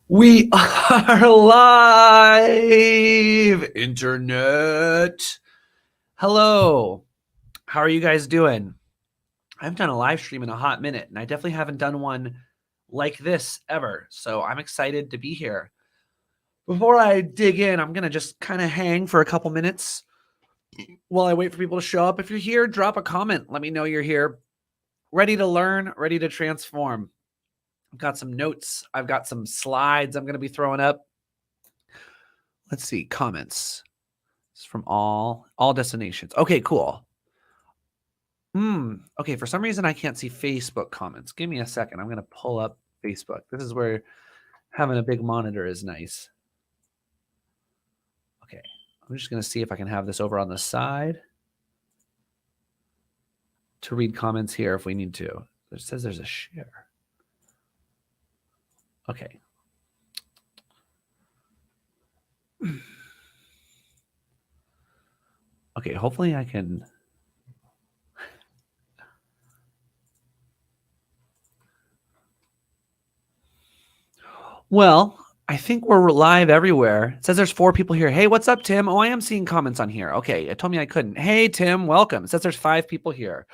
We are live, internet. Hello. How are you guys doing? I haven't done a live stream in a hot minute, and I definitely haven't done one like this ever. So I'm excited to be here. Before I dig in, I'm going to just kind of hang for a couple minutes while I wait for people to show up. If you're here, drop a comment. Let me know you're here. Ready to learn, ready to transform. I've got some notes. I've got some slides I'm going to be throwing up. Let's see, comments. It's from all destinations. Okay, cool. Okay, for some reason I can't see Facebook comments. Give me a second. I'm going to pull up Facebook. This is where having a big monitor is nice. Okay, I'm just going to see if I can have this over on the side to read comments here if we need to. It says there's a share. Okay. Okay, hopefully I can. Well, I think we're live everywhere. It says there's 4 people here. Hey, what's up, Tim? Oh, I am seeing comments on here. Okay, it told me I couldn't. Hey, Tim, welcome. It says there's 5 people here.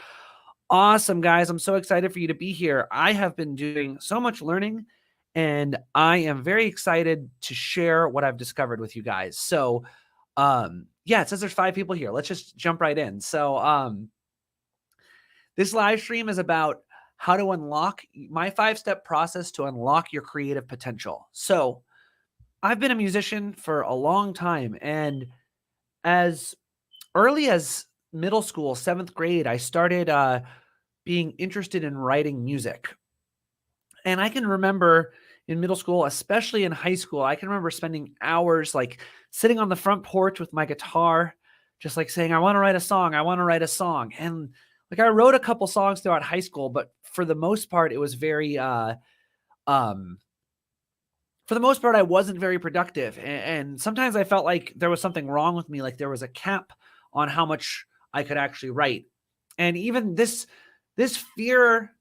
Awesome, guys. I'm so excited for you to be here. I have been doing so much learning, and I am very excited to share what I've discovered with you guys. So, yeah, it says there's 5 people here. Let's just jump right in. So, this live stream is about how to unlock my 5-step process to unlock your creative potential. So, I've been a musician for a long time, and as early as middle school, 7th grade, I started being interested in writing music. And I can remember in middle school, especially in high school, I can remember spending hours like sitting on the front porch with my guitar, just like saying, I want to write a song. I want to write a song. And like I wrote a couple songs throughout high school, but for the most part, it was very for the most part, I wasn't very productive. And sometimes I felt like there was something wrong with me, like there was a cap on how much I could actually write. And even this fear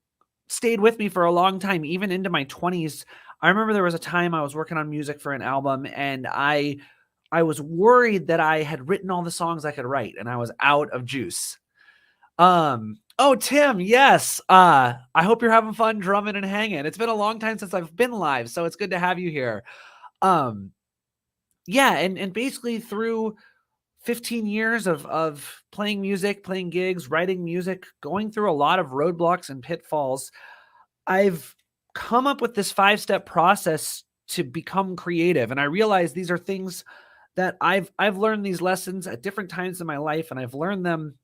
stayed with me for a long time, even into my 20s. I remember there was a time I was working on music for an album, and I was worried that I had written all the songs I could write and I was out of juice. Oh, Tim, yes. I hope you're having fun drumming and hanging. It's been a long time since I've been live, so it's good to have you here. Yeah, and basically through 15 years of playing music, playing gigs, writing music, going through a lot of roadblocks and pitfalls, I've come up with this 5-step process to become creative. And I realize these are things that I've learned these lessons at different times in my life, and I've learned them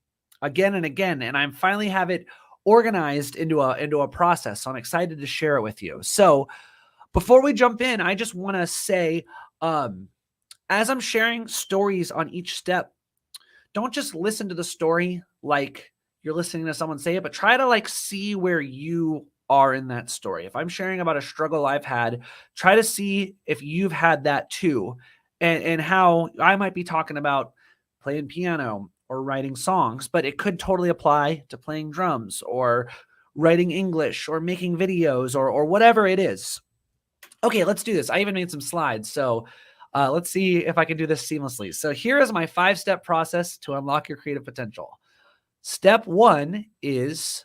again and again, and I finally have it organized into a process. So I'm excited to share it with you. So before we jump in, I just want to say, as I'm sharing stories on each step, don't just listen to the story like you're listening to someone say it, but try to like see where you are in that story. If I'm sharing about a struggle I've had, try to see if you've had that too, and how I might be talking about playing piano or writing songs, but it could totally apply to playing drums or writing English or making videos or whatever it is. Okay, let's do this. I even made some slides. So let's see if I can do this seamlessly. So here is my 5-step process to unlock your creative potential. Step 1 is,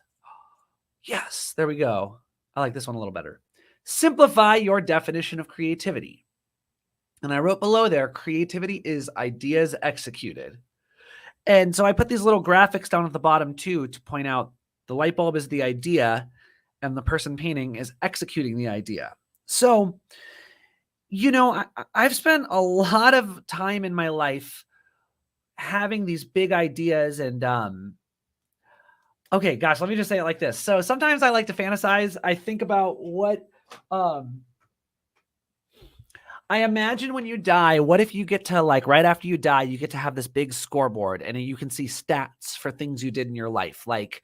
yes, there we go. I like this one a little better. Simplify your definition of creativity. And I wrote below there, creativity is ideas executed. And so I put these little graphics down at the bottom too to point out the light bulb is the idea and the person painting is executing the idea. So, you know, I've spent a lot of time in my life having these big ideas and, okay, gosh, let me just say it like this. So sometimes I like to fantasize. I think about what, I imagine when you die, what if you get to like right after you die, you get to have this big scoreboard and you can see stats for things you did in your life. Like,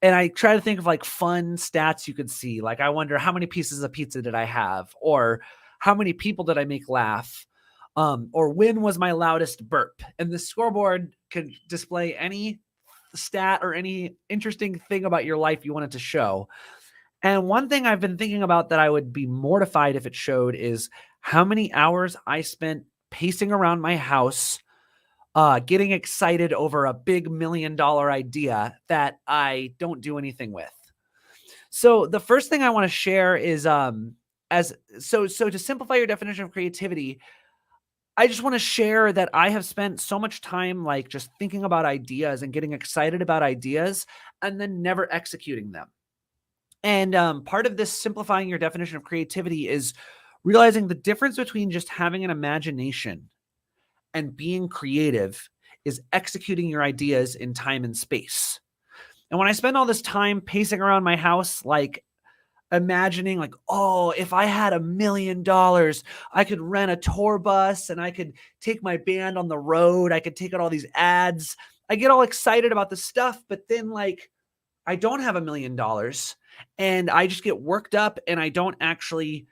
and I try to think of like fun stats you could see. Like, I wonder how many pieces of pizza did I have? Or how many people did I make laugh? Or when was my loudest burp? And the scoreboard could display any stat or any interesting thing about your life you wanted to show. And one thing I've been thinking about that I would be mortified if it showed is how many hours I spent pacing around my house, getting excited over a big $1 million idea that I don't do anything with. So the first thing I want to share is so to simplify your definition of creativity, I just want to share that I have spent so much time like just thinking about ideas and getting excited about ideas and then never executing them. And part of this simplifying your definition of creativity is realizing the difference between just having an imagination and being creative is executing your ideas in time and space. And when I spend all this time pacing around my house, like imagining like, oh, if I had $1 million, I could rent a tour bus and I could take my band on the road. I could take out all these ads. I get all excited about the stuff, but then like I don't have $1 million and I just get worked up and I don't actually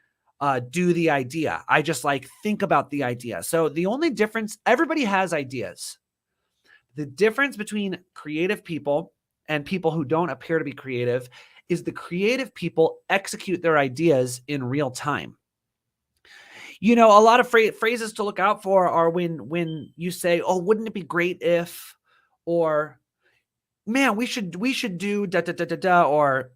do the idea. I just like think about the idea. So the only difference, everybody has ideas. The difference between creative people and people who don't appear to be creative is the creative people execute their ideas in real time. You know, a lot of phrases to look out for are when you say, "Oh, wouldn't it be great if," or "Man, we should do da da da da da," or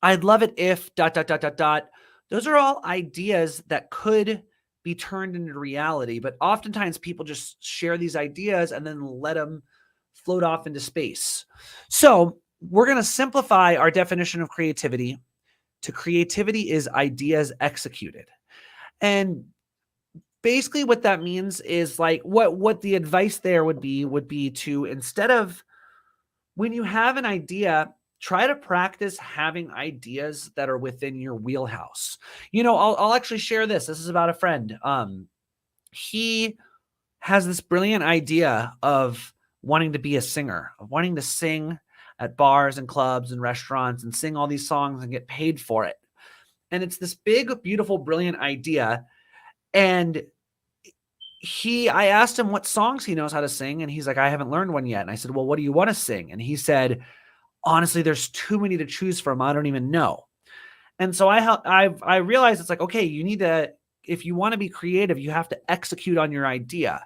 "I'd love it if dot dot dot dot dot." Those are all ideas that could be turned into reality, but oftentimes people just share these ideas and then let them float off into space. So we're going to simplify our definition of creativity to creativity is ideas executed. And basically what that means is like what the advice there would be to, instead of when you have an idea, try to practice having ideas that are within your wheelhouse. You know, I'll actually share this. This is about a friend. He has this brilliant idea of wanting to be a singer, of wanting to sing at bars and clubs and restaurants and sing all these songs and get paid for it. And it's this big, beautiful, brilliant idea. And I asked him what songs he knows how to sing. And he's like, I haven't learned one yet. And I said, well, what do you want to sing? And he said, honestly, there's too many to choose from. I don't even know. And so I realized it's like, okay, you need to, if you want to be creative, you have to execute on your idea.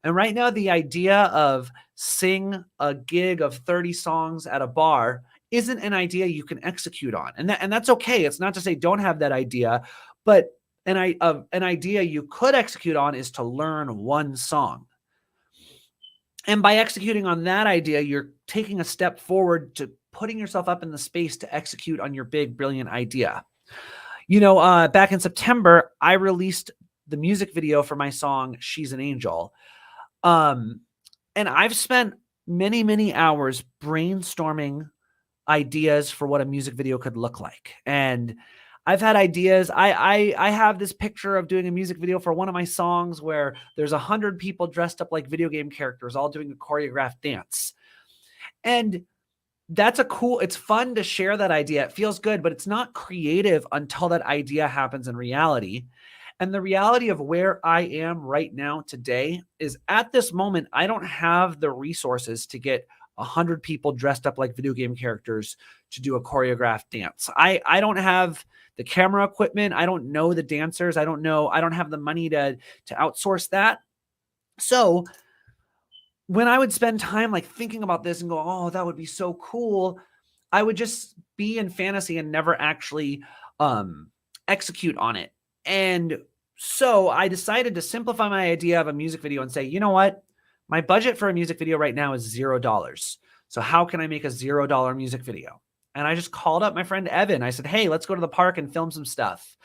And right now, the idea of sing a gig of 30 songs at a bar isn't an idea you can execute on. And that's okay. It's not to say don't have that idea, but an idea you could execute on is to learn one song. And by executing on that idea, you're taking a step forward to putting yourself up in the space to execute on your big, brilliant idea. You know, back in September, I released the music video for my song, She's an Angel. And I've spent many, many hours brainstorming ideas for what a music video could look like. And I've had ideas. I have this picture of doing a music video for one of my songs where there's 100 people dressed up like video game characters, all doing a choreographed dance. And it's fun to share that idea. It feels good, but it's not creative until that idea happens in reality. And the reality of where I am right now today is at this moment, I don't have the resources to get 100 people dressed up like video game characters to do a choreographed dance. I don't have the camera equipment. I don't know the dancers. I don't have the money to outsource that. So when I would spend time like thinking about this and go, oh, that would be so cool, I would just be in fantasy and never actually execute on it. And so I decided to simplify my idea of a music video and say, you know what? My budget for a music video right now is $0. So how can I make a $0 music video? And I just called up my friend Evan. I said, hey, let's go to the park and film some stuff.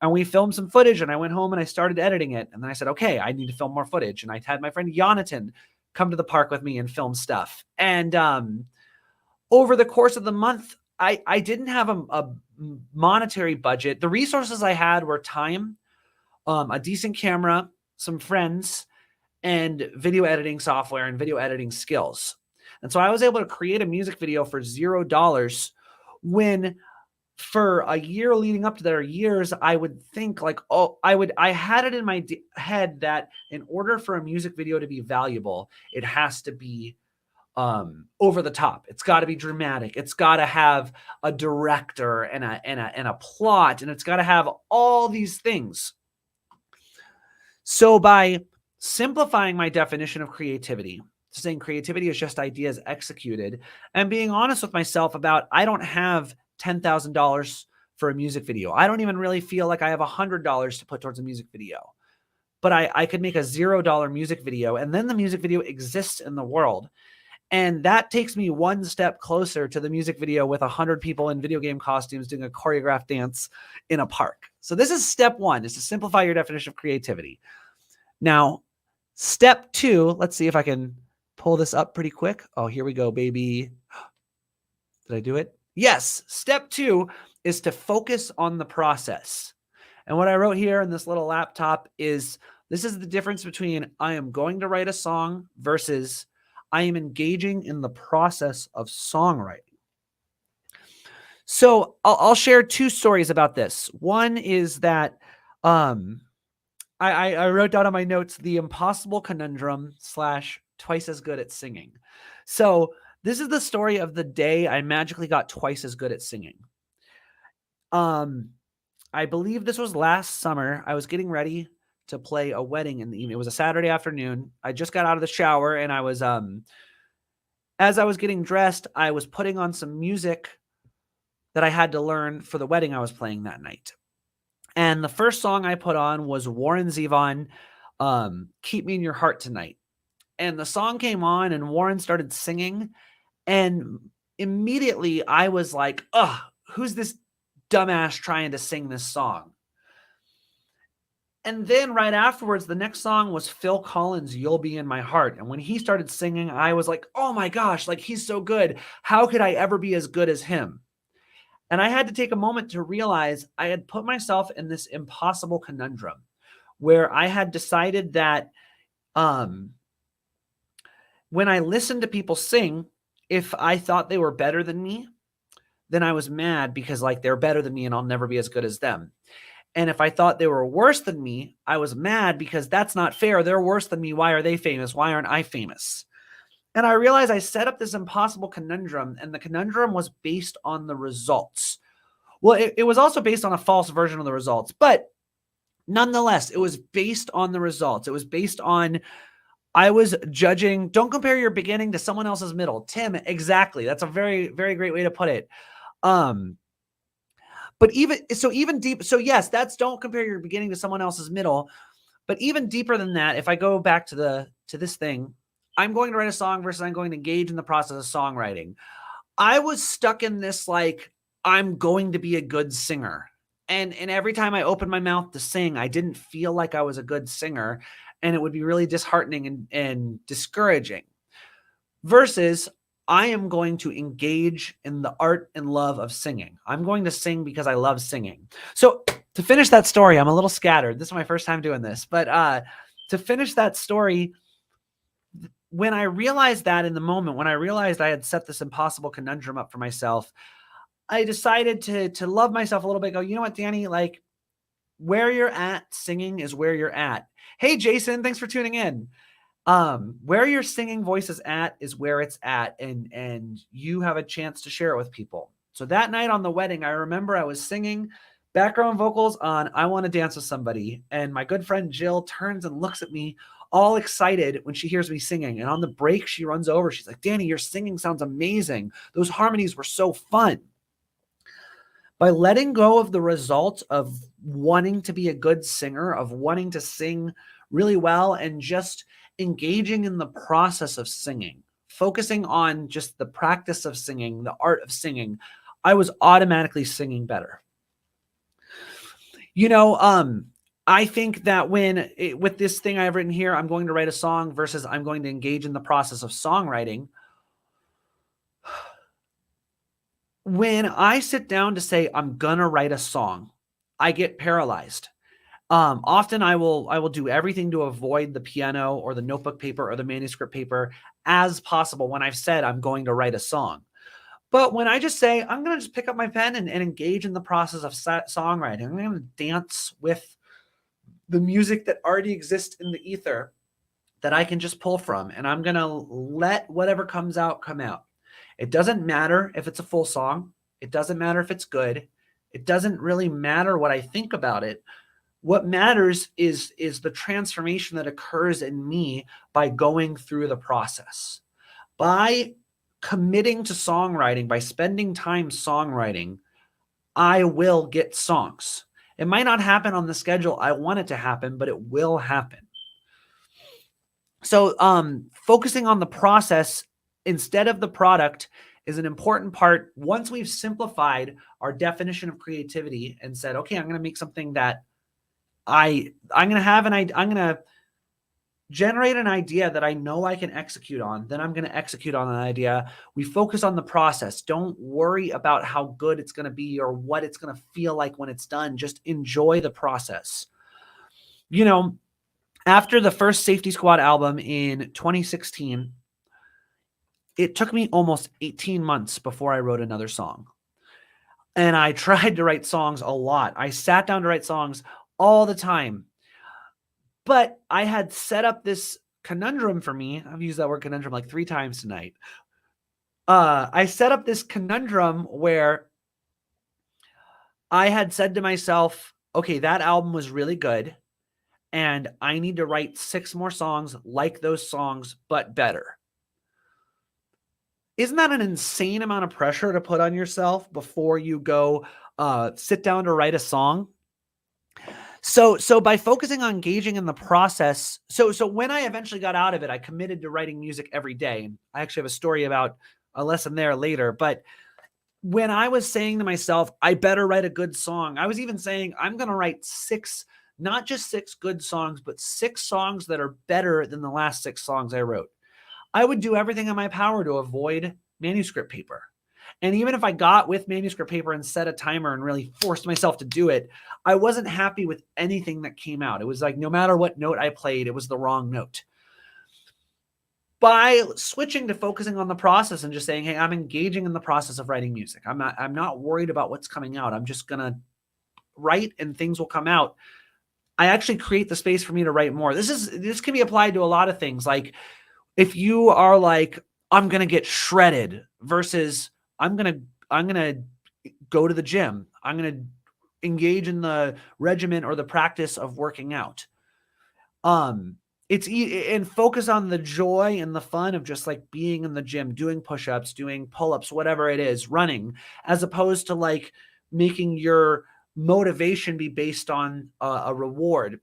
And we filmed some footage and I went home and I started editing it. And then I said, okay, I need to film more footage. And I had my friend Jonathan come to the park with me and film stuff. And over the course of the month, I didn't have a monetary budget. The resources I had were time, a decent camera, some friends, and video editing software and video editing skills. And so I was able to create a music video for $0 when for a year leading up to there, years, I would think like, oh, I had it in my head that in order for a music video to be valuable, it has to be over the top. It's got to be dramatic. It's got to have a director and a plot, and it's got to have all these things. So by simplifying my definition of creativity, saying creativity is just ideas executed, and being honest with myself about I don't have $10,000 for a music video. I don't even really feel like I have $100 to put towards a music video. But I could make a $0 music video, and then the music video exists in the world. And that takes me one step closer to the music video with 100 people in video game costumes doing a choreographed dance in a park. So this is step one, is to simplify your definition of creativity. Now, step two, let's see if I can pull this up pretty quick. Oh, here we go, baby. Did I do it? Yes. Step two is to focus on the process. And what I wrote here in this little laptop is, this is the difference between I am going to write a song versus I am engaging in the process of songwriting. So I'll share two stories about this. One is that I wrote down on my notes, the impossible conundrum / twice as good at singing. So this is the story of the day I magically got twice as good at singing. I believe this was last summer. I was getting ready to play a wedding in the evening. It was a Saturday afternoon. I just got out of the shower, and I was, as I was getting dressed, I was putting on some music that I had to learn for the wedding I was playing that night. And the first song I put on was Warren Zevon, Keep Me in Your Heart Tonight. And the song came on, and Warren started singing. And immediately I was like, ugh, who's this dumbass trying to sing this song? And then right afterwards, the next song was Phil Collins' You'll Be in My Heart. And when he started singing, I was like, oh my gosh, like he's so good. How could I ever be as good as him? And I had to take a moment to realize I had put myself in this impossible conundrum where I had decided that when I listened to people sing, if I thought they were better than me, then I was mad because like they're better than me and I'll never be as good as them. And if I thought they were worse than me, I was mad because that's not fair. They're worse than me. Why are they famous? Why aren't I famous? And I realized I set up this impossible conundrum, and the conundrum was based on the results. Well, it was also based on a false version of the results, but nonetheless, it was based on the results. It was based on, I was judging, don't compare your beginning to someone else's middle. Tim, exactly. That's a very, very great way to put it. But even deep, so yes, that's don't compare your beginning to someone else's middle. But even deeper than that, if I go back to this thing, I'm going to write a song versus I'm going to engage in the process of songwriting. I was stuck in this, like, I'm going to be a good singer. And every time I opened my mouth to sing, I didn't feel like I was a good singer. And it would be really disheartening and discouraging. Versus I am going to engage in the art and love of singing. I'm going to sing because I love singing. So to finish that story, I'm a little scattered. This is my first time doing this. But to finish that story, when I realized that in the moment, when I realized I had set this impossible conundrum up for myself, I decided to love myself a little bit. Go, you know what, Danny, like where you're at singing is where you're at. Hey, Jason, thanks for tuning in. Where your singing voice is at is where it's at. And you have a chance to share it with people. So that night on the wedding, I remember I was singing background vocals on I Want to Dance with Somebody. And my good friend Jill turns and looks at me all excited when she hears me singing. And on the break, she runs over. She's like, Danny, your singing sounds amazing. Those harmonies were so fun. By letting go of the result of wanting to be a good singer, of wanting to sing really well, and just engaging in the process of singing, focusing on just the practice of singing, the art of singing, I was automatically singing better. You know, I think that with this thing I've written here, I'm going to write a song versus I'm going to engage in the process of songwriting. When I sit down to say I'm gonna write a song, I get paralyzed. Often I will do everything to avoid the piano or the notebook paper or the manuscript paper as possible when I've said I'm going to write a song. But when I just say I'm going to just pick up my pen and engage in the process of songwriting, I'm going to dance with the music that already exists in the ether, that I can just pull from, and I'm going to let whatever comes out come out. It doesn't matter if it's a full song. It doesn't matter if it's good. It doesn't really matter what I think about it. What matters is the transformation that occurs in me by going through the process. By committing to songwriting, by spending time songwriting, I will get songs. It might not happen on the schedule I want it to happen, but it will happen. So focusing on the process instead of the product is an important part. Once we've simplified our definition of creativity and said, okay, I'm going to make something that I'm going to generate an idea that I know I can execute on, then I'm going to execute on an idea. We focus on the process. Don't worry about how good it's going to be or what it's going to feel like when it's done. Just enjoy the process. You know, after the first Safety Squad album in 2016, it took me almost 18 months before I wrote another song. And I tried to write songs a lot. I sat down to write songs all the time. But I had set up this conundrum for me. I've used that word conundrum like 3 times tonight. I set up this conundrum where I had said to myself, okay, that album was really good, and I need to write 6 more songs like those songs, but better. Isn't that an insane amount of pressure to put on yourself before you go sit down to write a song? So by focusing on engaging in the process, so when I eventually got out of it, I committed to writing music every day. And I actually have a story about a lesson there later. But when I was saying to myself, I better write a good song, I was even saying, I'm going to write 6, not just 6 good songs, but 6 songs that are better than the last 6 songs I wrote. I would do everything in my power to avoid manuscript paper. And even if I got with manuscript paper and set a timer and really forced myself to do it, I wasn't happy with anything that came out. It was like, no matter what note I played, it was the wrong note. By switching to focusing on the process and just saying, hey, I'm engaging in the process of writing music. I'm not worried about what's coming out. I'm just going to write and things will come out. I actually create the space for me to write more. This can be applied to a lot of things. Like if you are like, I'm going to get shredded versus I'm going to go to the gym. I'm going to engage in the regimen or the practice of working out. And focus on the joy and the fun of just like being in the gym, doing push-ups, doing pull-ups, whatever it is, running, as opposed to like making your motivation be based on a reward.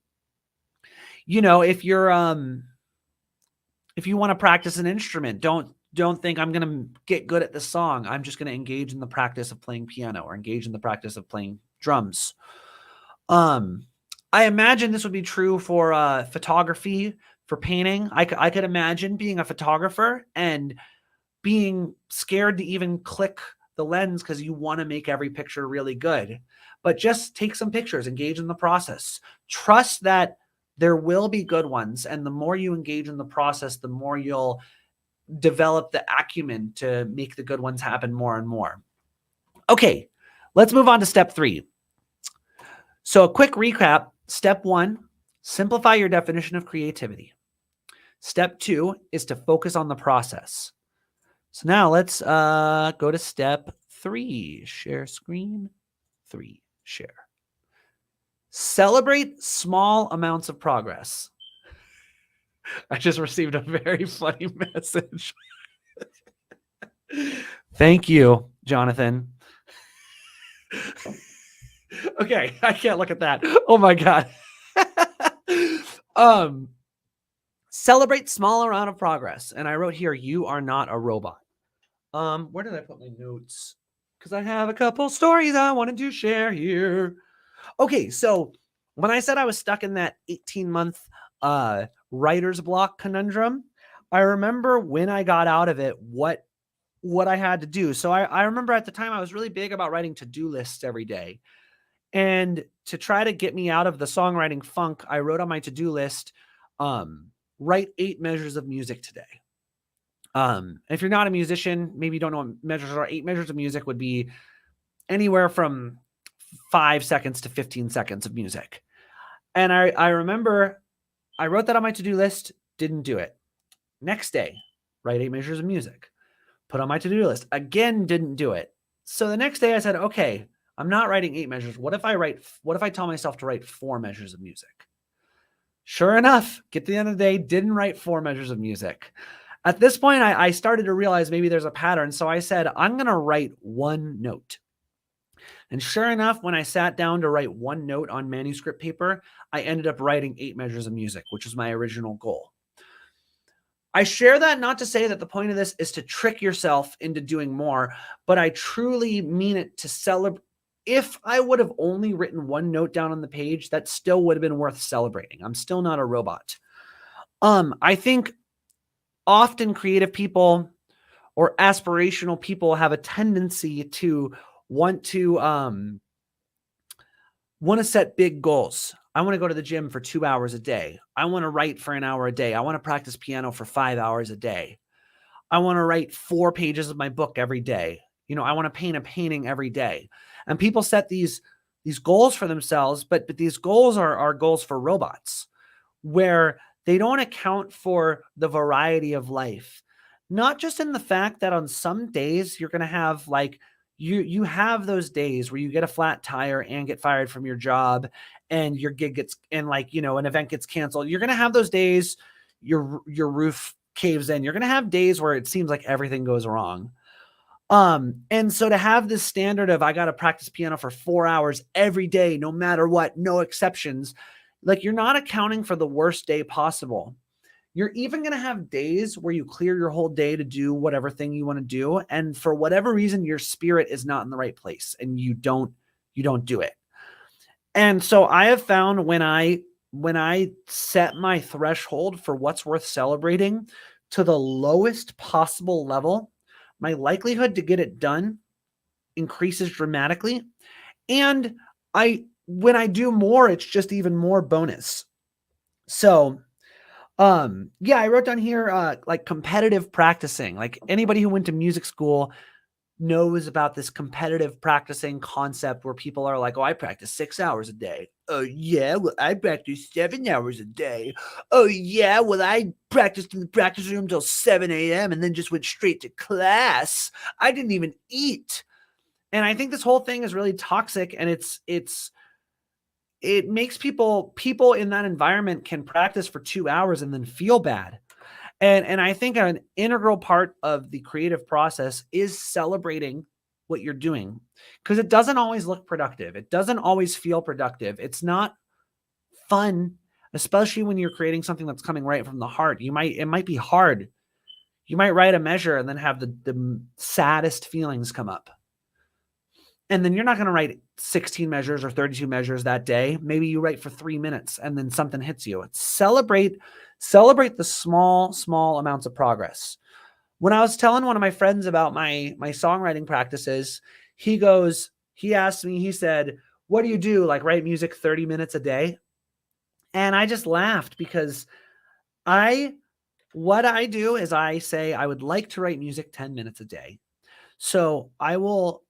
You know, if you want to practice an instrument, don't think I'm going to get good at the song. I'm just going to engage in the practice of playing piano or engage in the practice of playing drums. I imagine this would be true for photography, for painting. I could imagine being a photographer and being scared to even click the lens because you want to make every picture really good. But just take some pictures, engage in the process. Trust that there will be good ones. And the more you engage in the process, the more you'll develop the acumen to make the good ones happen more and more. Okay, let's move on to step 3. So a quick recap. Step 1, simplify your definition of creativity. Step 2 is to focus on the process. So now let's go to step 3. Share screen. 3. Share. Celebrate small amounts of progress. I just received a very funny message. Thank you, Jonathan. Okay, I can't look at that. Oh my God. Celebrate small amount of progress. And I wrote here, you are not a robot. Where did I put my notes? Because I have a couple stories I wanted to share here. Okay, so when I said I was stuck in that 18-month writer's block conundrum, I remember when I got out of it, what I had to do. So I remember at the time I was really big about writing to-do lists every day. And to try to get me out of the songwriting funk, I wrote on my to-do list, write 8 measures of music today. If you're not a musician, maybe you don't know what measures are. 8 measures of music would be anywhere from 5 seconds to 15 seconds of music. And I remember I wrote that on my to-do list didn't do it. Next day, write 8 measures of music. Put on my to-do list. Again, didn't do it. So the next day I said, okay, I'm not writing 8 measures. What if I tell myself to write 4 measures of music? Sure enough, get to the end of the day, didn't write 4 measures of music. At this point, I started to realize maybe there's a pattern. So I said, I'm going to write 1 note. And sure enough, when I sat down to write 1 note on manuscript paper, I ended up writing 8 measures of music, which was my original goal. I share that not to say that the point of this is to trick yourself into doing more, but I truly mean it to celebrate. If I would have only written 1 note down on the page, that still would have been worth celebrating. I'm still not a robot. I think often creative people or aspirational people have a tendency to want to set big goals. I want to go to the gym for 2 hours a day. I want to write for an hour a day. I want to practice piano for 5 hours a day. I want to write 4 pages of my book every day. I want to paint a painting every day. And people set these goals for themselves, but these goals are goals for robots, where they don't account for the variety of life. Not just in the fact that on some days you're going to have you have those days where you get a flat tire and get fired from your job and your gig gets, and an event gets canceled. You're going to have those days, your roof caves in. You're going to have days where it seems like everything goes wrong. And so to have this standard of, I got to practice piano for 4 hours every day, no matter what, no exceptions, you're not accounting for the worst day possible. You're even going to have days where you clear your whole day to do whatever thing you want to do. And for whatever reason, your spirit is not in the right place and you don't do it. And so I have found when I set my threshold for what's worth celebrating to the lowest possible level, my likelihood to get it done increases dramatically. And when I do more, it's just even more bonus. So yeah, I wrote down here, competitive practicing. Anybody who went to music school knows about this competitive practicing concept where people are like, oh, I practice 6 hours a day. Oh yeah, well, I practice 7 hours a day. Oh yeah, well, I practiced in the practice room till 7 a.m. and then just went straight to class. I didn't even eat. And I think this whole thing is really toxic, and it makes people in that environment can practice for 2 hours and then feel bad. And I think an integral part of the creative process is celebrating what you're doing, because it doesn't always look productive. It doesn't always feel productive. It's not fun, especially when you're creating something that's coming right from the heart. It might be hard. You might write a measure and then have the saddest feelings come up. And then you're not going to write 16 measures or 32 measures that day. Maybe you write for 3 minutes and then something hits you. Celebrate the small amounts of progress. When I was telling one of my friends about my songwriting practices, he asked me, he said, what do you do? Write music 30 minutes a day? And I just laughed, because what I do is I say, I would like to write music 10 minutes a day. So I will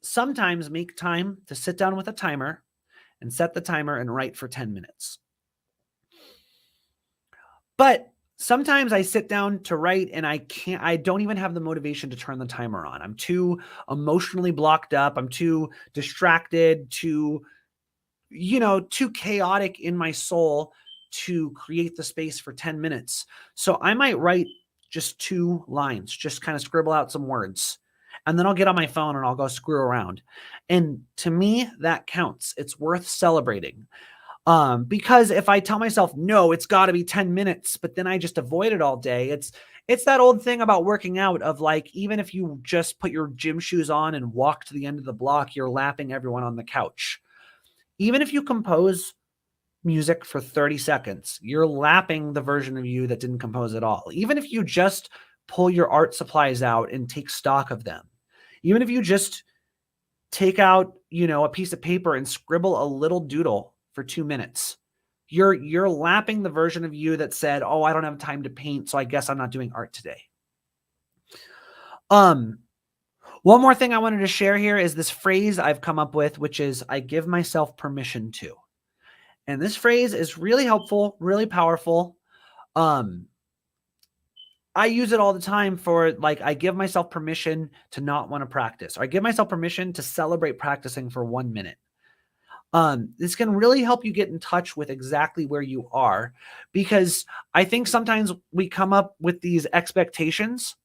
sometimes make time to sit down with a timer and set the timer and write for 10 minutes. But sometimes I sit down to write and I don't even have the motivation to turn the timer on. I'm too emotionally blocked up. I'm too distracted, too chaotic in my soul to create the space for 10 minutes. So I might write just 2 lines, just kind of scribble out some words. And then I'll get on my phone and I'll go screw around. And to me, that counts. It's worth celebrating. Because if I tell myself, no, it's got to be 10 minutes, but then I just avoid it all day. It's that old thing about working out of even if you just put your gym shoes on and walk to the end of the block, you're lapping everyone on the couch. Even if you compose music for 30 seconds, you're lapping the version of you that didn't compose at all. Even if you just pull your art supplies out and take stock of them. Even if you just take out, a piece of paper and scribble a little doodle for 2 minutes, you're lapping the version of you that said, oh, I don't have time to paint, so I guess I'm not doing art today. One more thing I wanted to share here is this phrase I've come up with, which is, I give myself permission to. And this phrase is really helpful, really powerful. I use it all the time for, like, I give myself permission to not want to practice, or I give myself permission to celebrate practicing for 1 minute. This can really help you get in touch with exactly where you are, because I think sometimes we come up with these expectations,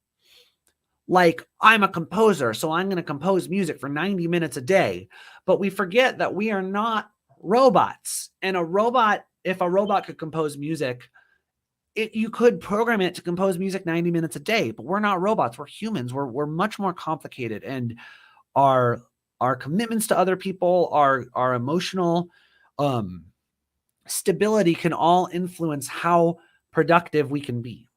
like, I'm a composer, so I'm going to compose music for 90 minutes a day. But we forget that we are not robots. And if a robot could compose music, you could program it to compose music 90 minutes a day, but we're not robots. We're humans. We're much more complicated, and our commitments to other people, our emotional stability can all influence how productive we can be.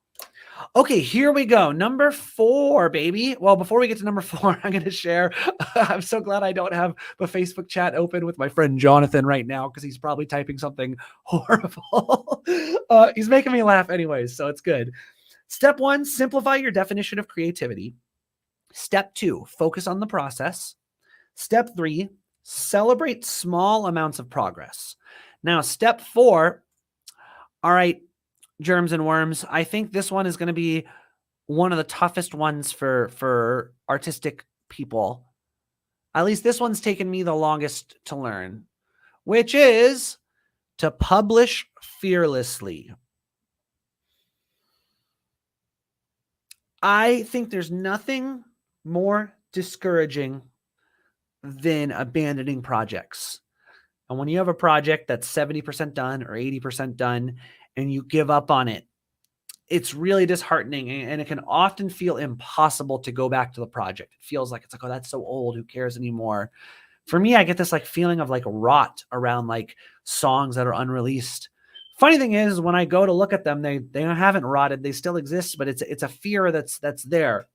Okay, here we go. Number 4, baby. Well, before we get to number 4, I'm going to share. I'm so glad I don't have the Facebook chat open with my friend Jonathan right now, because he's probably typing something horrible. He's making me laugh anyways, so it's good. Step 1, simplify your definition of creativity. Step 2, focus on the process. Step 3, celebrate small amounts of progress. Now, step 4, all right, germs and worms, I think this one is going to be one of the toughest ones for artistic people. At least this one's taken me the longest to learn, which is to publish fearlessly. I think there's nothing more discouraging than abandoning projects. And when you have a project that's 70% done or 80% done and you give up on it, it's really disheartening, and it can often feel impossible to go back to the project. It feels like, it's like, oh, that's so old, who cares anymore? For me, I get this like feeling of like rot around like songs that are unreleased. Funny thing is, when I go to look at them, they haven't rotted. They still exist, but it's a fear that's there.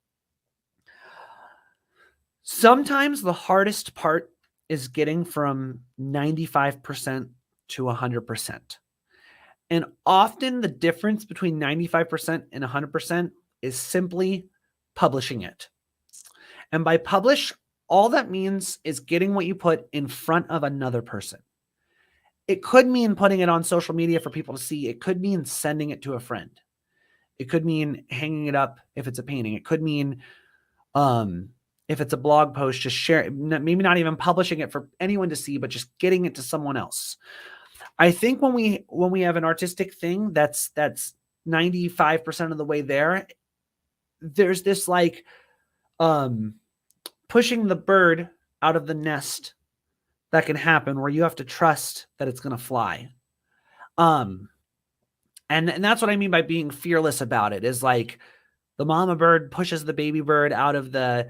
Sometimes the hardest part is getting from 95% to 100%. And often the difference between 95% and 100% is simply publishing it. And by publish, all that means is getting what you put in front of another person. It could mean putting it on social media for people to see. It could mean sending it to a friend. It could mean hanging it up if it's a painting. It could mean, if it's a blog post, just share, maybe not even publishing it for anyone to see, but just getting it to someone else. I think when we have an artistic thing that's 95% of the way there, there's this like pushing the bird out of the nest that can happen, where you have to trust that it's going to fly. And that's what I mean by being fearless about it, is like the mama bird pushes the baby bird out of the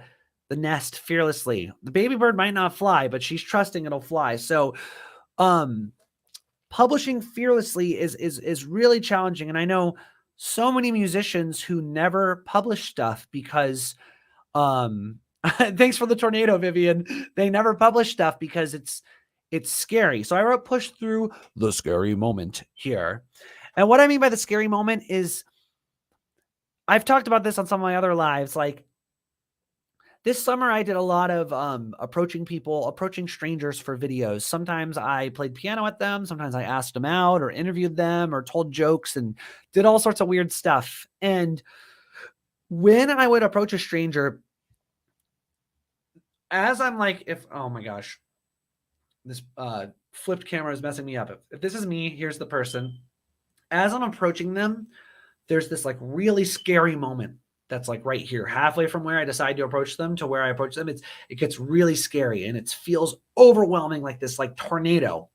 nest fearlessly. The baby bird might not fly, but she's trusting it'll fly. So, publishing fearlessly is really challenging. And I know so many musicians who never publish stuff because, thanks for the tornado, Vivian. They never publish stuff because it's scary. So I wrote push through the scary moment here. And what I mean by the scary moment is, I've talked about this on some of my other lives. Like, this summer, I did a lot of approaching strangers for videos. Sometimes I played piano at them. Sometimes I asked them out or interviewed them or told jokes and did all sorts of weird stuff. And when I would approach a stranger, as I'm like, oh my gosh, this flipped camera is messing me up. If this is me, here's the person. As I'm approaching them, there's this like really scary moment that's like right here, halfway from where I decide to approach them to where I approach them. It gets really scary and it feels overwhelming, like this like tornado.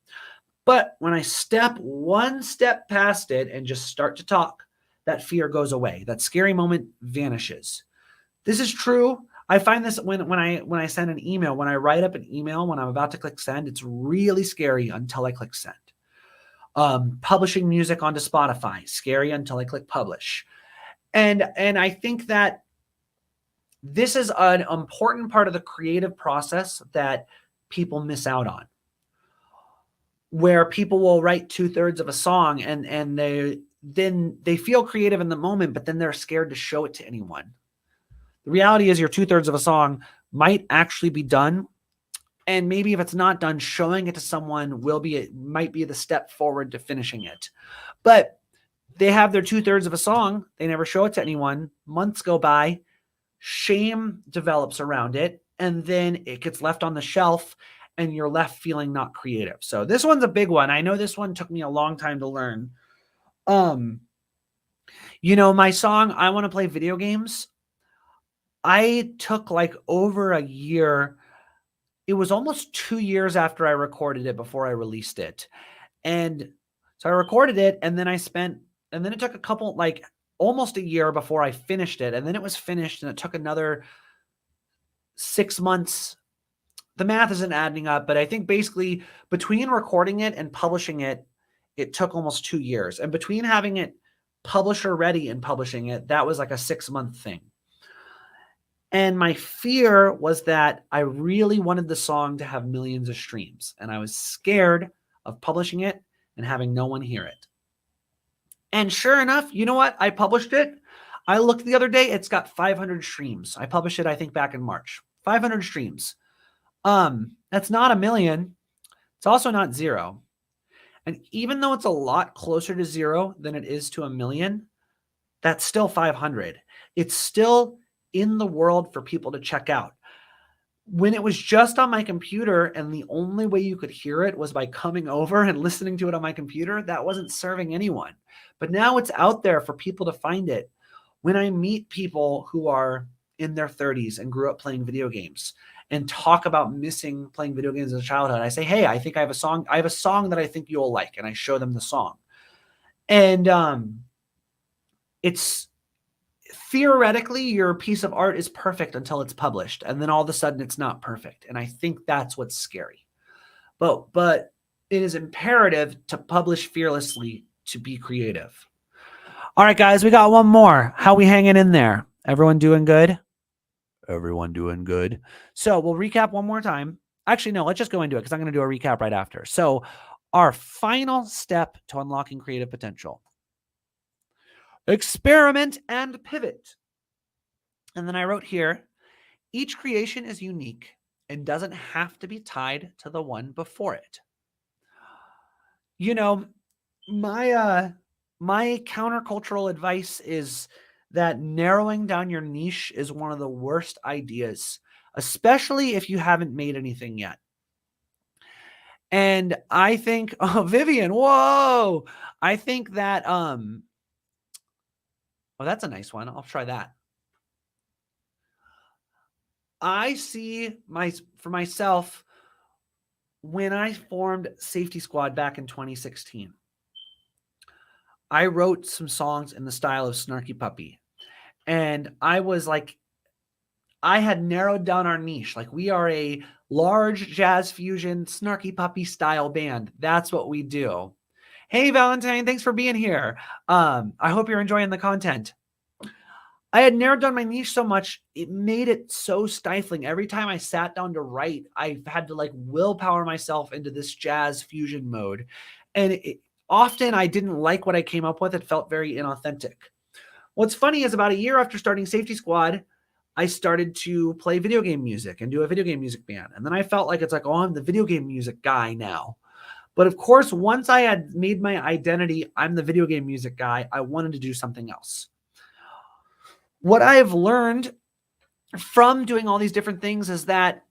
But when I step one step past it and just start to talk, that fear goes away. That scary moment vanishes. This is true. I find this when I send an email, when I write up an email, when I'm about to click send, it's really scary until I click send. Publishing music onto Spotify, scary until I click publish. And I think that this is an important part of the creative process that people miss out on, where people will write 2/3 of a song and they feel creative in the moment, but then they're scared to show it to anyone. The reality is your 2/3 of a song might actually be done. And maybe if it's not done, showing it to someone might be the step forward to finishing it. But they have their 2/3 of a song. They never show it to anyone. Months go by. Shame develops around it. And then it gets left on the shelf and you're left feeling not creative. So this one's a big one. I know this one took me a long time to learn. My song, I Want to Play Video Games, I took like over a year. It was almost 2 years after I recorded it before I released it. And so I recorded it and then it took a couple, like almost a year before I finished it. And then it was finished and it took another 6 months. The math isn't adding up, but I think basically between recording it and publishing it, it took almost 2 years. And between having it publisher ready and publishing it, that was like a 6-month thing. And my fear was that I really wanted the song to have millions of streams. And I was scared of publishing it and having no one hear it. And sure enough, you know what? I published it. I looked the other day, it's got 500 streams. I published it, I think, back in March. 500 streams. That's not a million. It's also not zero. And even though it's a lot closer to zero than it is to a million, that's still 500. It's still in the world for people to check out. When it was just on my computer and the only way you could hear it was by coming over and listening to it on my computer, that wasn't serving anyone. But now it's out there for people to find it. When I meet people who are in their 30s and grew up playing video games and talk about missing playing video games as a childhood, I say, hey, I think I have a song. I have a song that I think you'll like. And I show them the song. And it's theoretically, your piece of art is perfect until it's published. And then all of a sudden it's not perfect. And I think that's what's scary. But it is imperative to publish fearlessly, to be creative. All right, guys, we got one more. How we hanging in there? Everyone doing good? Everyone doing good. So we'll recap one more time. Actually, no, let's just go into it because I'm going to do a recap right after. So our final step to unlocking creative potential: experiment and pivot. And then I wrote here, each creation is unique and doesn't have to be tied to the one before it. My countercultural advice is that narrowing down your niche is one of the worst ideas, especially if you haven't made anything yet. And I think, Vivian, whoa, I think that, that's a nice one. I'll try that. I see for myself, when I formed Safety Squad back in 2016, I wrote some songs in the style of Snarky Puppy. And I was like, I had narrowed down our niche. Like, we are a large jazz fusion Snarky Puppy style band. That's what we do. Hey, Valentine, thanks for being here. I hope you're enjoying the content. I had narrowed down my niche so much, it made it so stifling. Every time I sat down to write, I had to like willpower myself into this jazz fusion mode. And often I didn't like what I came up with. It felt very inauthentic. What's funny is about a year after starting Safety Squad, I started to play video game music and do a video game music band. And then I felt like it's like, oh, I'm the video game music guy now. But of course, once I had made my identity, I'm the video game music guy, I wanted to do something else. What I have learned from doing all these different things is that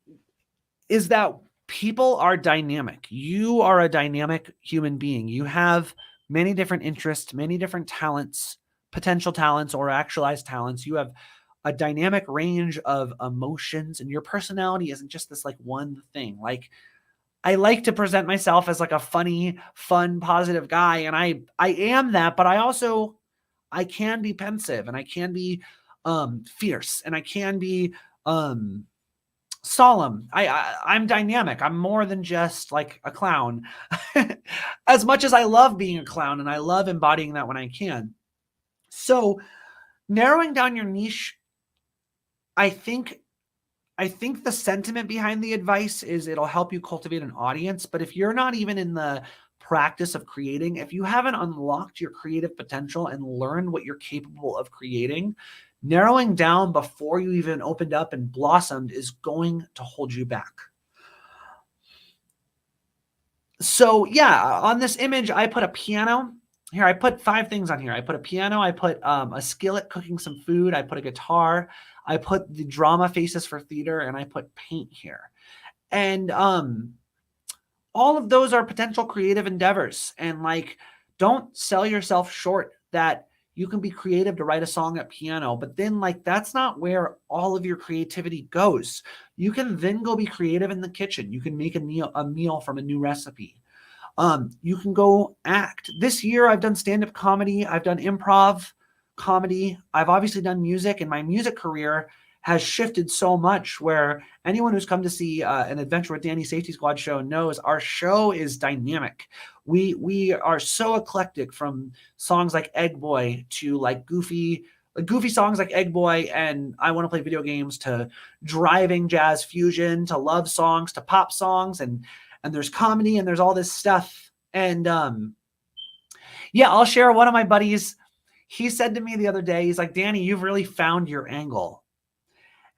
people are dynamic. You are a dynamic human being. You have many different interests, many different talents, potential talents or actualized talents. You have a dynamic range of emotions, and your personality isn't just this like one thing. Like, I like to present myself as like a funny, fun, positive guy. And I am that, but I can be pensive, and I can be fierce, and I can be solemn. I'm dynamic. I'm more than just like a clown. As much as I love being a clown and I love embodying that when I can. So narrowing down your niche, I think the sentiment behind the advice is it'll help you cultivate an audience. But if you're not even in the practice of creating, if you haven't unlocked your creative potential and learned what you're capable of creating, narrowing down before you even opened up and blossomed is going to hold you back. So yeah, on this image, I put a piano here, I put 5 things on here. I put a piano, I put a skillet cooking some food, I put a guitar, I put the drama faces for theater, and I put paint here. And all of those are potential creative endeavors. And like, don't sell yourself short that you can be creative to write a song at piano, but then like that's not where all of your creativity goes. You can then go be creative in the kitchen. You can make a meal from a new recipe. You can go act. This year, I've done stand-up comedy. I've done improv comedy. I've obviously done music, and my music career has shifted so much where anyone who's come to see an Adventure with Danny Safety Squad show knows our show is dynamic. We are so eclectic, from songs like Egg Boy to like goofy songs like Egg Boy and I Want to Play Video Games, to driving jazz fusion, to love songs, to pop songs, and there's comedy, and there's all this stuff. And yeah, I'll share one of my buddies. He said to me the other day, he's like, Danny, you've really found your angle.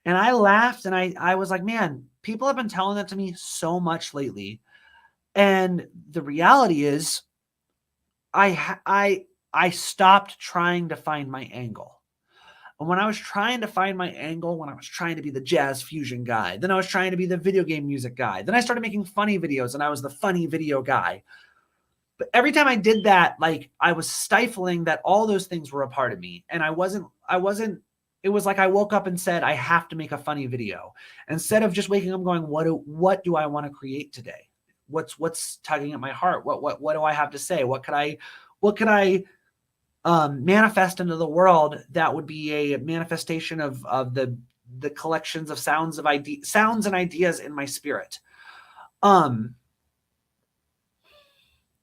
And I laughed, and I was like, man, people have been telling that to me so much lately. And the reality is I stopped trying to find my angle. And when I was trying to find my angle, when I was trying to be the jazz fusion guy, then I was trying to be the video game music guy. Then I started making funny videos, and I was the funny video guy. But every time I did that, like, I was stifling that all those things were a part of me. And I wasn't, it was like I woke up and said, I have to make a funny video. Instead of just waking up going, what do I want to create today? What's tugging at my heart? What do I have to say? What could I manifest into the world that would be a manifestation of the collections of sounds and ideas in my spirit?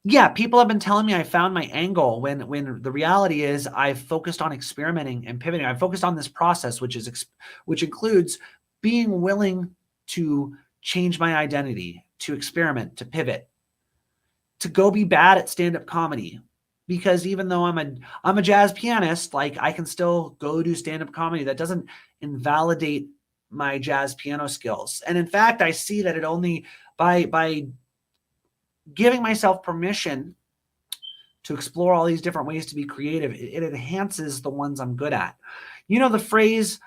Yeah, people have been telling me I found my angle, when the reality is I've focused on experimenting and pivoting. I've focused on this process, which includes being willing to change my identity, to experiment, to pivot, to go be bad at stand-up comedy. Because even though I'm a jazz pianist, like, I can still go do stand-up comedy. That doesn't invalidate my jazz piano skills. And in fact, I see that it only by giving myself permission to explore all these different ways to be creative, it enhances the ones I'm good at. You know the phrase,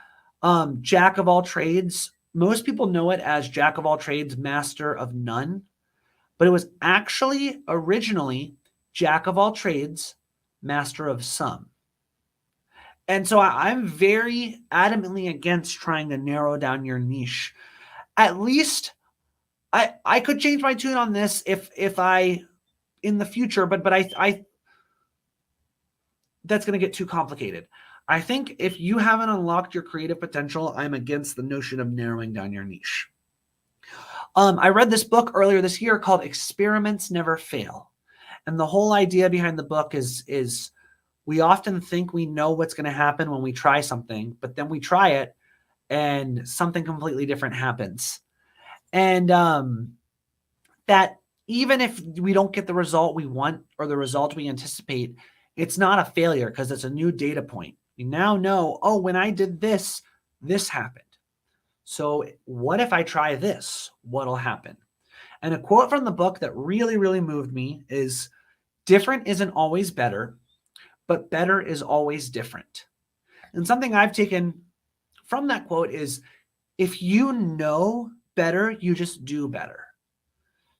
jack of all trades? Most people know it as jack of all trades, master of none. But it was actually originally jack of all trades, master of some. And so I'm very adamantly against trying to narrow down your niche. At least I could change my tune on this if I in the future, but I that's going to get too complicated. I think if you haven't unlocked your creative potential, I'm against the notion of narrowing down your niche. I read this book earlier this year called Experiments Never Fail. And the whole idea behind the book is we often think we know what's going to happen when we try something, but then we try it and something completely different happens. And that even if we don't get the result we want or the result we anticipate, it's not a failure, because it's a new data point. You now know, oh, when I did this, this happened. So what if I try this? What'll happen? And a quote from the book that really, really moved me is, different isn't always better, but better is always different. And something I've taken from that quote is, if you know better, you just do better.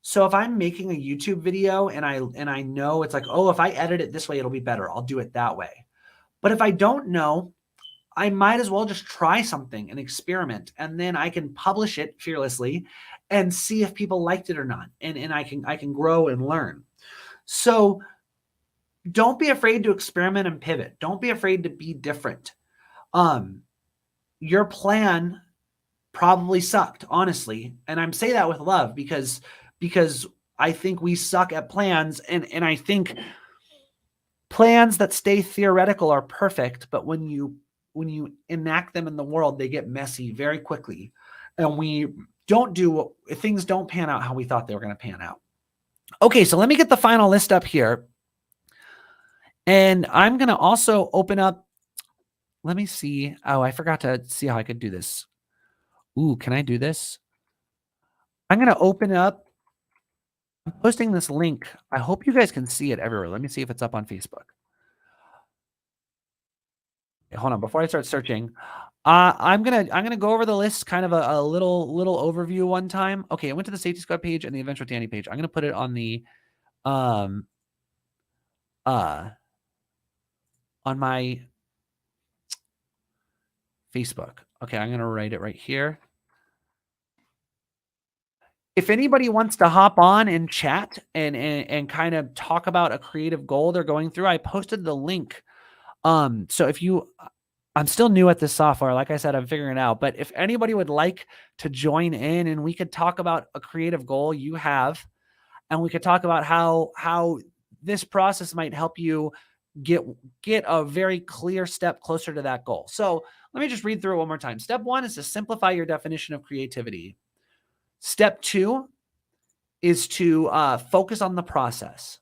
So if I'm making a YouTube video and I know it's like, oh, if I edit it this way, it'll be better, I'll do it that way. But if I don't know, I might as well just try something and experiment, and then I can publish it fearlessly and see if people liked it or not. And I can grow and learn. So don't be afraid to experiment and pivot. Don't be afraid to be different. Your plan probably sucked, honestly. And I'm saying that with love, because I think we suck at plans, and I think plans that stay theoretical are perfect, but when you enact them in the world, they get messy very quickly. And things don't pan out how we thought they were going to pan out. Okay, so let me get the final list up here. And I'm going to also open up, let me see. Oh, I forgot to see how I could do this. Ooh, can I do this? I'm going to open up posting this link. I hope you guys can see it everywhere. Let me see if it's up on Facebook. Okay, hold on, before I start searching, I'm gonna go over the list, kind of a little overview one time. Okay, I went to the Safety Squad page and the Adventure with Danny page. I'm gonna put it on the um on my Facebook. Okay, I'm gonna write it right here. If anybody wants to hop on and chat and kind of talk about a creative goal they're going through, I posted the link. So if you, I'm still new at this software. Like I said, I'm figuring it out. But if anybody would like to join in and we could talk about a creative goal you have, and we could talk about how this process might help you get a very clear step closer to that goal. So let me just read through it one more time. Step 1 is to simplify your definition of creativity. Step 2 is to focus on the process.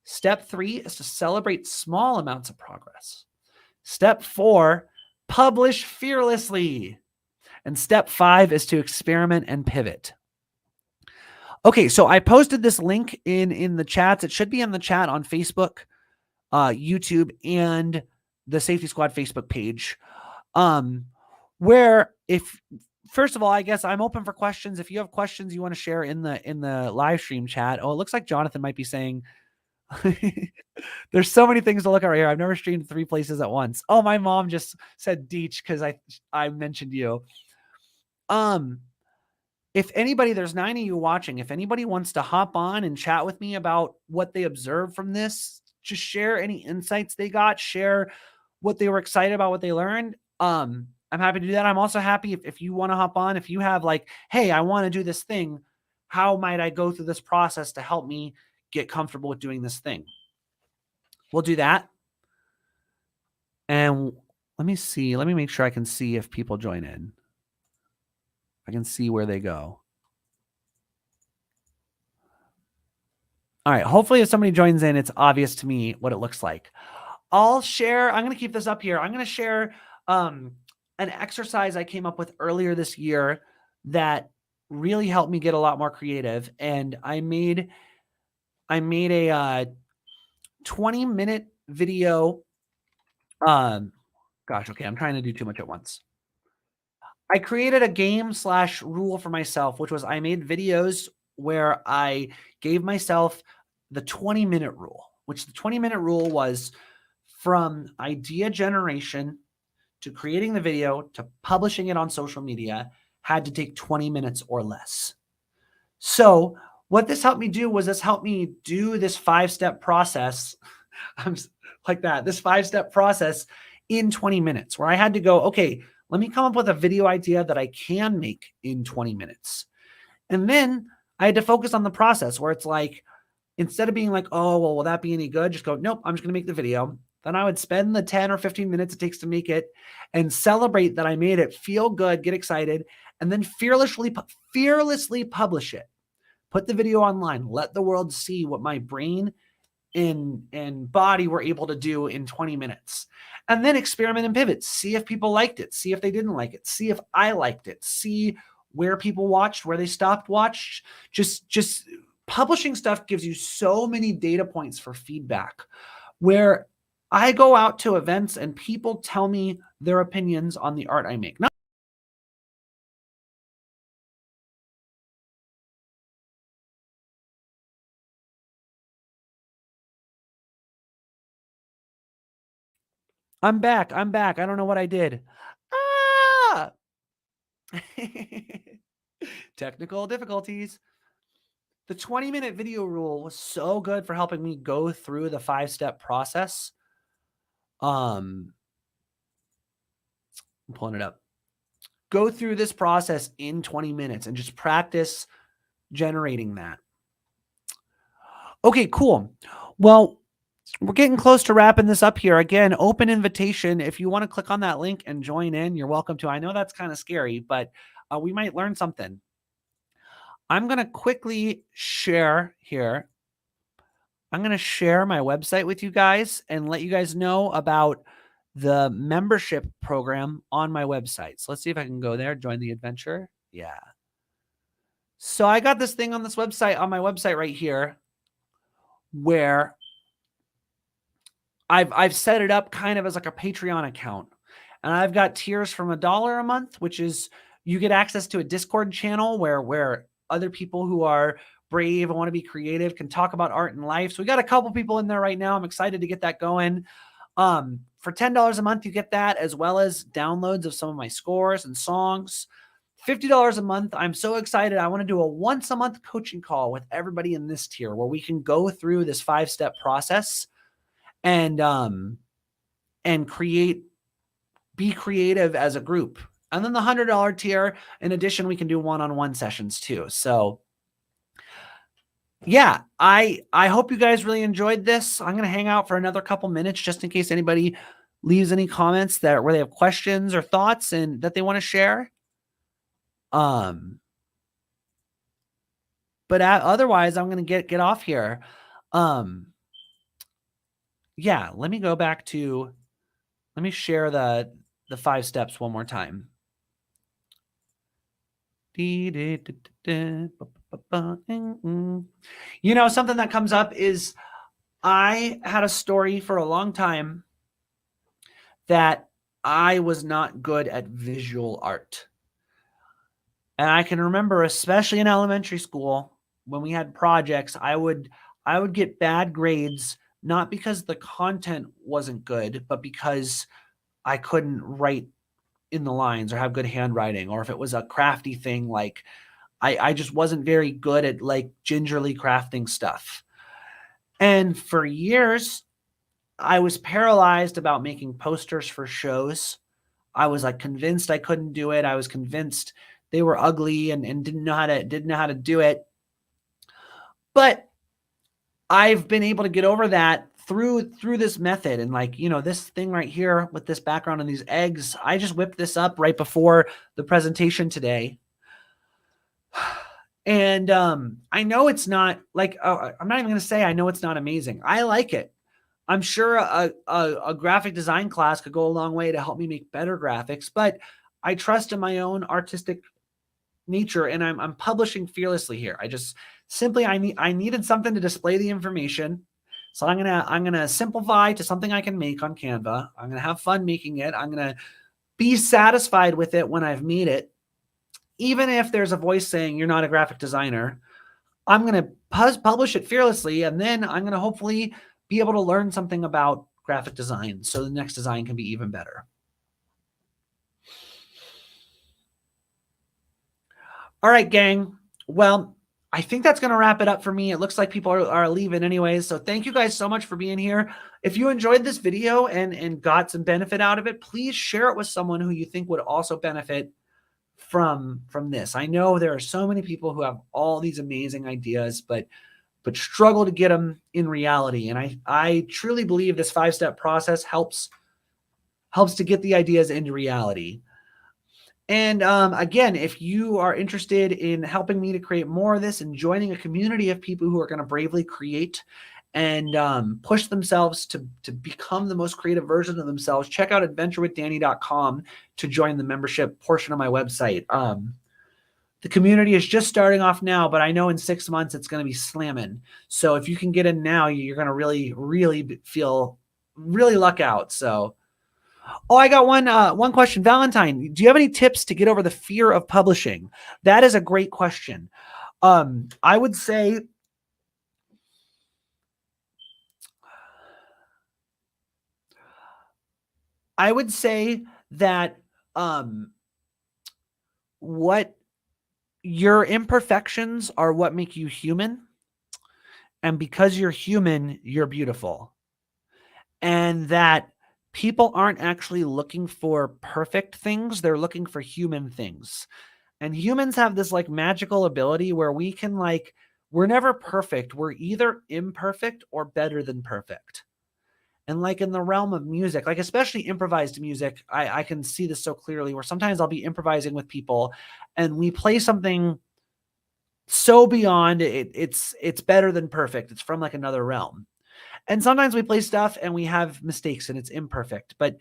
Step 3 is to celebrate small amounts of progress. Step 4, publish fearlessly. And step 5 is to experiment and pivot. Okay, so I posted this link in the chats. It should be in the chat on Facebook, YouTube, and the Safety Squad Facebook page. Where if first of all, I guess I'm open for questions. If you have questions you want to share in the live stream chat. Oh, it looks like Jonathan might be saying there's so many things to look at right here. I've never streamed 3 places at once. Oh, my mom just said Deech because I mentioned you. If anybody, there's 9 of you watching. If anybody wants to hop on and chat with me about what they observed from this, just share any insights they got, share what they were excited about, what they learned. I'm happy to do that. I'm also happy if you want to hop on, if you have like, hey, I want to do this thing. How might I go through this process to help me get comfortable with doing this thing? We'll do that. And let me see. Let me make sure I can see if people join in. I can see where they go. All right. Hopefully, if somebody joins in, it's obvious to me what it looks like. I'll share. I'm going to keep this up here. I'm going to share an exercise I came up with earlier this year that really helped me get a lot more creative. And I made a 20-minute video. Gosh, okay. I'm trying to do too much at once. I created a game/rule for myself, which was I made videos where I gave myself the 20-minute rule, which the 20-minute rule was from idea generation to creating the video to publishing it on social media had to take 20 minutes or less. So what this helped me do was this helped me do this 5-step process. I'm like that, this 5-step process in 20 minutes where I had to go, okay, let me come up with a video idea that I can make in 20 minutes. And then I had to focus on the process where it's like, instead of being like, oh, well, will that be any good? Just go, nope, I'm just going to make the video. Then I would spend the 10 or 15 minutes it takes to make it and celebrate that I made it, feel good, get excited, and then fearlessly publish it. Put the video online. Let the world see what my brain and body were able to do in 20 minutes. And then experiment and pivot. See if people liked it. See if they didn't like it. See if I liked it. See where people watched, where they stopped watched. Just publishing stuff gives you so many data points for feedback, where I go out to events and people tell me their opinions on the art I make. Now, I'm back. I don't know what I did. Ah! Technical difficulties. The 20-minute video rule was so good for helping me go through the 5-step process. I'm pulling it up. Go through this process in 20 minutes and just practice generating that. Okay, cool. Well, we're getting close to wrapping this up here. Again, open invitation. If you want to click on that link and join in, you're welcome to. I know that's kind of scary, but we might learn something. I'm going to quickly share here. I'm going to share my website with you guys and let you guys know about the membership program on my website. So let's see if I can go there, join the adventure. Yeah. So I got this thing on this website, on my website right here, where I've set it up kind of as like a Patreon account. And I've got tiers from $1 a month, which is you get access to a Discord channel where other people who are brave and want to be creative can talk about art and life. So we got a couple people in there right now. I'm excited to get that going. For $10 a month, you get that, as well as downloads of some of my scores and songs. $50 a month. I'm so excited. I want to do a once a month coaching call with everybody in this tier where we can go through this 5-step process and be creative as a group. And then the $100 tier, in addition, we can do one-on-one sessions too. So yeah, I hope you guys really enjoyed this. I'm going to hang out for another couple minutes just in case anybody leaves any comments where they have questions or thoughts and that they want to share. But otherwise, I'm going to get off here. Yeah, let me go back to, let me share the 5 steps one more time. You know, something that comes up is I had a story for a long time that I was not good at visual art. And I can remember, especially in elementary school, when we had projects, I would get bad grades, not because the content wasn't good, but because I couldn't write in the lines or have good handwriting, or if it was a crafty thing, like I just wasn't very good at like gingerly crafting stuff. And for years, I was paralyzed about making posters for shows. I was like convinced I couldn't do it. I was convinced they were ugly and didn't know how to do it. But I've been able to get over that through this method. And like, you know, this thing right here with this background and these eggs, I just whipped this up right before the presentation today. And I know it's not like, I'm not even going to say I know it's not amazing. I like it. I'm sure a graphic design class could go a long way to help me make better graphics, but I trust in my own artistic nature, and I'm publishing fearlessly here. I just simply, I needed something to display the information. So I'm gonna simplify to something I can make on Canva. I'm gonna have fun making it. I'm gonna be satisfied with it when I've made it. Even if there's a voice saying you're not a graphic designer, I'm gonna publish it fearlessly, and then I'm gonna hopefully be able to learn something about graphic design so the next design can be even better. All right, gang. Well, I think that's going to wrap it up for me. It looks like people are leaving anyways. So thank you guys so much for being here. If you enjoyed this video and got some benefit out of it, please share it with someone who you think would also benefit from this. I know there are so many people who have all these amazing ideas, but struggle to get them in reality. And I truly believe this 5-step process helps to get the ideas into reality. And again, if you are interested in helping me to create more of this and joining a community of people who are going to bravely create and push themselves to become the most creative version of themselves, check out adventurewithdanny.com to join the membership portion of my website. The community is just starting off now, but I know in 6 months it's going to be slamming. So if you can get in now, you're going to really luck out. So. Oh, I got one question. Valentine, do you have any tips to get over the fear of publishing? That is a great question. I would say that what your imperfections are what make you human. And because you're human, you're beautiful. And that people aren't actually looking for perfect things. They're looking for human things. And humans have this like magical ability where we can we're never perfect. We're either imperfect or better than perfect. And like in the realm of music, like especially improvised music, I can see this so clearly where sometimes I'll be improvising with people and we play something so beyond it. It's better than perfect. It's from like another realm. And sometimes we play stuff and we have mistakes and it's imperfect, but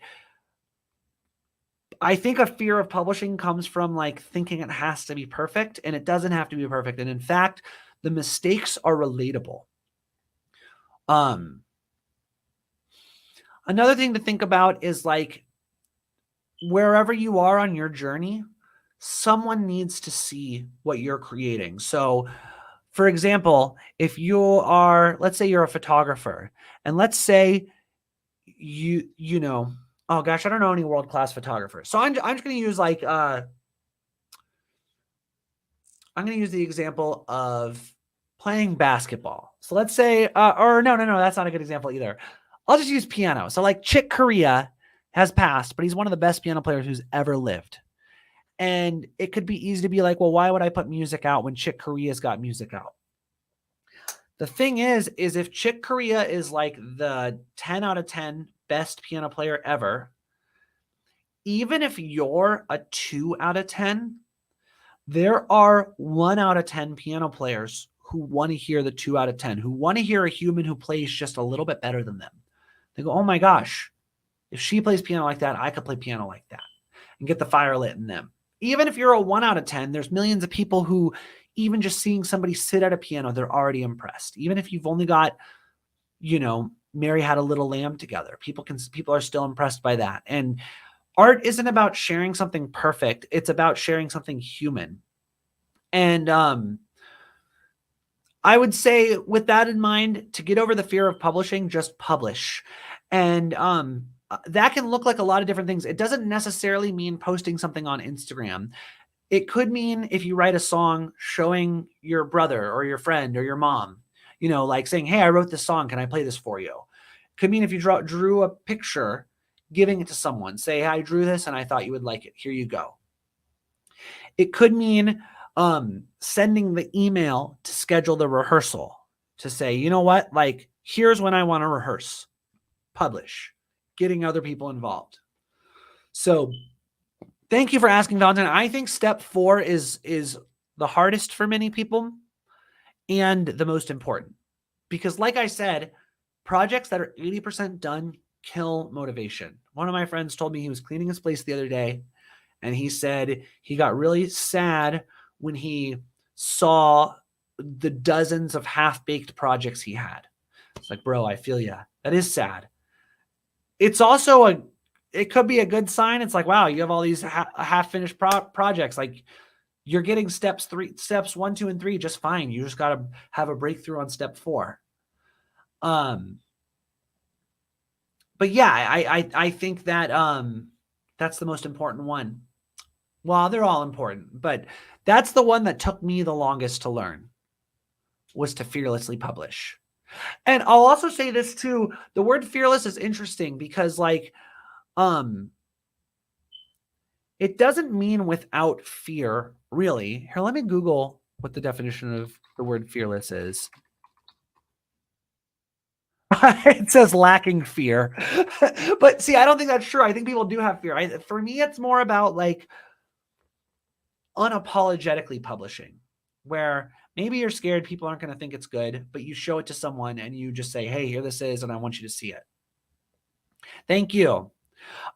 I think a fear of publishing comes from like thinking it has to be perfect, and it doesn't have to be perfect. And in fact, the mistakes are relatable. Another thing to think about is like wherever you are on your journey, someone needs to see what you're creating. So, for example, if you are, let's say you're a photographer, and let's say you know, oh gosh, I don't know any world-class photographers. So I'm just going to use like I'm going to use the example of playing basketball. So let's say or no, that's not a good example either. I'll just use piano. So like Chick Corea has passed, but he's one of the best piano players who's ever lived. And it could be easy to be like, well, why would I put music out when Chick Corea's got music out? The thing is if Chick Corea is like the 10 out of 10 best piano player ever, even if you're a 2 out of 10, there are 1 out of 10 piano players who want to hear the 2 out of 10, who want to hear a human who plays just a little bit better than them. They go, oh my gosh, if she plays piano like that, I could play piano like that, and get the fire lit in them. Even if you're a 1 out of 10, there's millions of people who, even just seeing somebody sit at a piano, they're already impressed. Even if you've only got, you know, Mary Had a Little Lamb together, people are still impressed by that. And art isn't about sharing something perfect. It's about sharing something human. And I would say with that in mind, to get over the fear of publishing, just publish. And that can look like a lot of different things. It doesn't necessarily mean posting something on Instagram. It could mean if you write a song showing your brother or your friend or your mom, you know, like saying, hey, I wrote this song. Can I play this for you? Could mean if you drew a picture, giving it to someone, say, hey, I drew this and I thought you would like it. Here you go. It could mean sending the email to schedule the rehearsal, to say, you know what, like, here's when I want to rehearse, publish, getting other people involved. So thank you for asking, Valentine. I think step 4 is the hardest for many people and the most important, because like I said, projects that are 80% done kill motivation. One of my friends told me he was cleaning his place the other day, and he said he got really sad when he saw the dozens of half-baked projects he had. It's like, bro, I feel you. That is sad. It's also it could be a good sign. It's like, wow, you have all these half-finished projects. Like, you're getting steps 1, 2, and 3 just fine. You just got to have a breakthrough on step 4. But yeah, I think that that's the most important one. Well, they're all important, but that's the one that took me the longest to learn, was to fearlessly publish. And I'll also say this too, the word fearless is interesting because like, it doesn't mean without fear, really. Here, let me Google what the definition of the word fearless is. It says lacking fear. But see, I don't think that's true. I think people do have fear. For me, it's more about like unapologetically publishing, where maybe you're scared people aren't going to think it's good, but you show it to someone and you just say, hey, here this is, and I want you to see it. Thank you.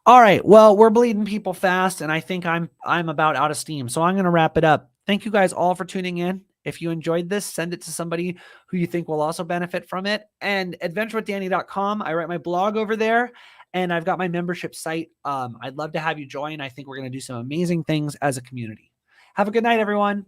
All right. Well, we're bleeding people fast, and I think I'm about out of steam. So I'm going to wrap it up. Thank you guys all for tuning in. If you enjoyed this, send it to somebody who you think will also benefit from it. And adventurewithdanny.com, I write my blog over there, and I've got my membership site. I'd love to have you join. I think we're going to do some amazing things as a community. Have a good night, everyone.